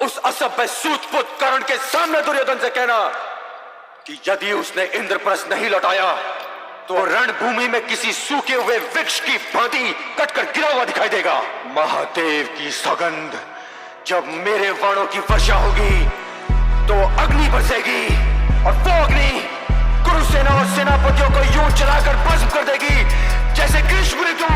उस असभ्य सूतपुत कर्ण के सामने दुर्योधन से कहना कि यदि उसने इंद्रप्रस्थ नहीं लौटाया तो रणभूमि में किसी सूखे हुए वृक्ष की भांति कटकर गिरा हुआ दिखाई देगा। महादेव की सौगंध, जब मेरे वाणों की वर्षा होगी तो अग्नि बरसेगी और वो अग्नि कुरुसेना और सेनापतियों को यूं जलाकर भस्म कर देगी जैसे ग्रीष्म ऋतु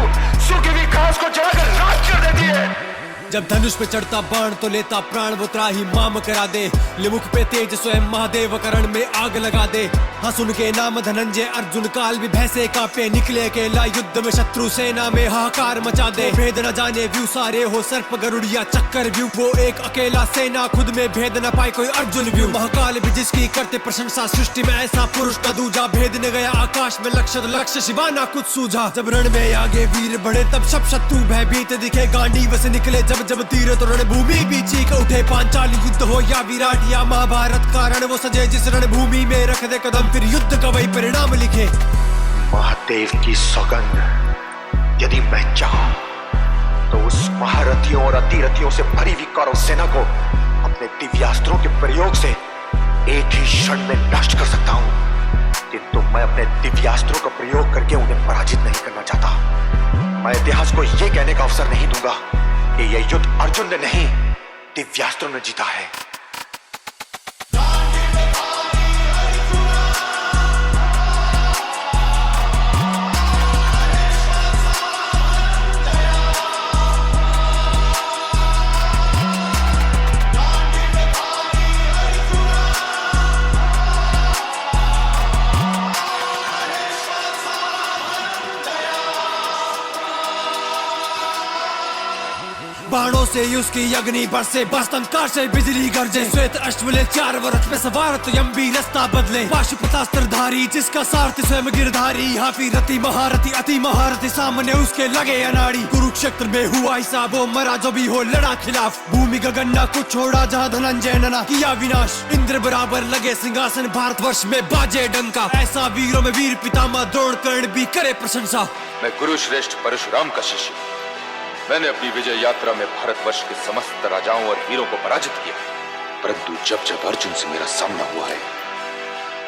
सूखी हुई घास को जलाकर राख कर देती है। जब धनुष पे चढ़ता बाण तो लेता प्राण वो त्राही माम करा दे, लिमुख पे तेज स्वयं महादेव करण में आग लगा दे। हाँ सुन के नाम धनंजय अर्जुन काल भी भैंसे कांपे, निकले अकेला युद्ध में शत्रु सेना में हाहाकार मचा दे। भेद न जाने व्यू सारे हो सर्प गरुड़िया चक्कर व्यू, वो एक अकेला सेना खुद में भेद न पाए कोई अर्जुन व्यू। महाकाल भी जिसकी करते प्रशंसा, सृष्टि में ऐसा पुरुष न दूजा। भेद न गया आकाश में लक्ष्य शिवाना कुछ सूझा। जब रण में आगे वीर बढ़े तब सब शत्रु भयभीत दिखे, गांडीव से निकले जब तीर तो रणभूमि भी चीख उठे। पांचाली युद्ध हो या विराट या महाभारत का रण, वो सजे जिस रणभूमि में रख दे कदम फिर युद्ध का वही परिणाम लिखे। महादेव की सौगंध, यदि मैं चाहूं तो उस महारथियों और अतिरथियों से भरी हुई कौरव सेना को अपने दिव्यास्त्रों के प्रयोग से एक ही क्षण में नष्ट कर सकता हूं, किंतु मैं अपने दिव्यास्त्रों का प्रयोग करके उन्हें पराजित नहीं करना चाहता। मैं इतिहास को यह कहने का अवसर नहीं दूंगा कि यह युद्ध अर्जुन ने नहीं दिव्यास्त्रों ने जीता है। बाणों से उसकी अग्नि बरसे, बस्तंकार से बिजली गरजे। श्वेत अश्वले 4 वर्ष पे सवार तो यम्बी रास्ता बदले। पाशुपतास्त्रधारी जिसका सारथी स्वयं गिरधारी, हाफी रति महारथी अति महारथी सामने उसके लगे अनाड़ी। कुरुक्षेत्र में हुआ हिसाब, वो मरा जो भी हो लड़ा खिलाफ। भूमि गगन ना कुछ छोड़ा जहाँ धनंजय ने किया विनाश। इंद्र बराबर लगे सिंहासन, भारतवर्ष में बाजे डंका। ऐसा वीरों में वीर पितामह द्रोण कर्ण भी करे प्रशंसा। मैं गुरु श्रेष्ठ परशुराम का शिष्य, मैंने अपनी विजय यात्रा में भारतवर्ष के समस्त राजाओं और वीरों को पराजित किया, परंतु जब जब अर्जुन से मेरा सामना हुआ है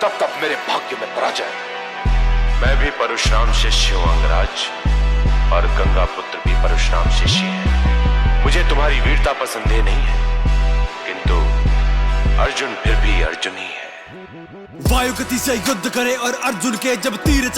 तब तब मेरे भाग्य में पराजय। मैं भी परशुराम शिष्य हूं अंगराज, और गंगा पुत्र भी परशुराम शिष्य है। मुझे तुम्हारी वीरता पसंद नहीं है, किंतु अर्जुन फिर भी अर्जुन ही है। वायु गति से युद्ध करे और अर्जुन के जब तीर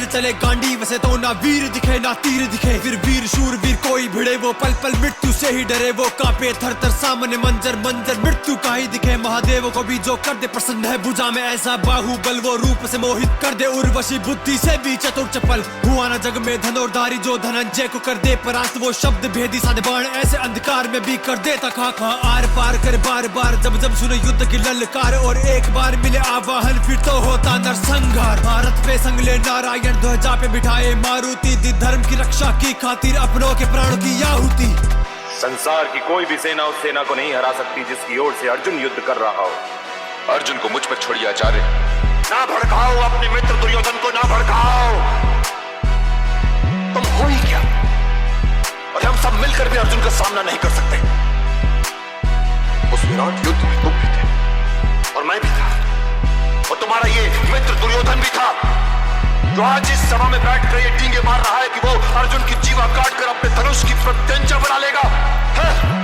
चले गांडीव से तो ना वीर दिखे ना तीर दिखे। फिर वीर शूर वीर कोई भिड़े, वो पल पल मृत्यु से ही डरे। वो कांपे थर थर सामने मंजर मृत्यु का ही दिखे। महादेव को भी जो कर दे प्रसन्न है, भुजा में ऐसा बाहुबल वो रूप से मोहित कर दे। उर्वशी बुद्धि से भी चतुर चपल, हुआ ना जग में धनुर्धारी जो धनंजय को कर दे परास्त। वो शब्द भेदी साधे बाण ऐसे अंधकार में भी कर दे तक आर पार कर बार बार। जब सुने युद्ध की ललकार और एक बार मिले आवाहन, फिर तो होता नरसंहार। भारत पे संगले नारायण, ध्वजा पे बिठाए मारुति। दी धर्म की रक्षा की खातिर अपनों के प्राणों की आहुति। संसार की कोई भी सेना उस सेना को नहीं हरा सकती जिसकी ओर से अर्जुन युद्ध कर रहा हो। अर्जुन को मुझ पर छोड़िए आचार्य। ना भड़काओ अपने मित्र दुर्योधन को, ना भड़काओ। तुम हो ही क्या, और हम सब मिलकर भी अर्जुन का सामना नहीं कर सकते। उस विराट युद्ध में तुम भी थे और मैं भी था, और तुम्हारा ये मित्र दुर्योधन भी था, जो आज इस सभा में बैठकर ये डींगे मार रहा है कि वो अर्जुन की जीवा काटकर अपने धनुष की प्रत्यंचा बना लेगा। है?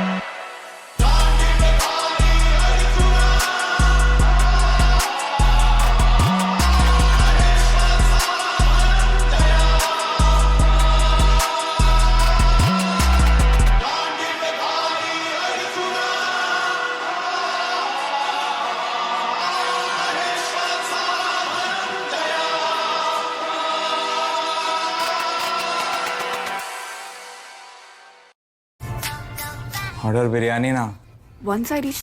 ऑर्डर बिरयानी ना। One side each.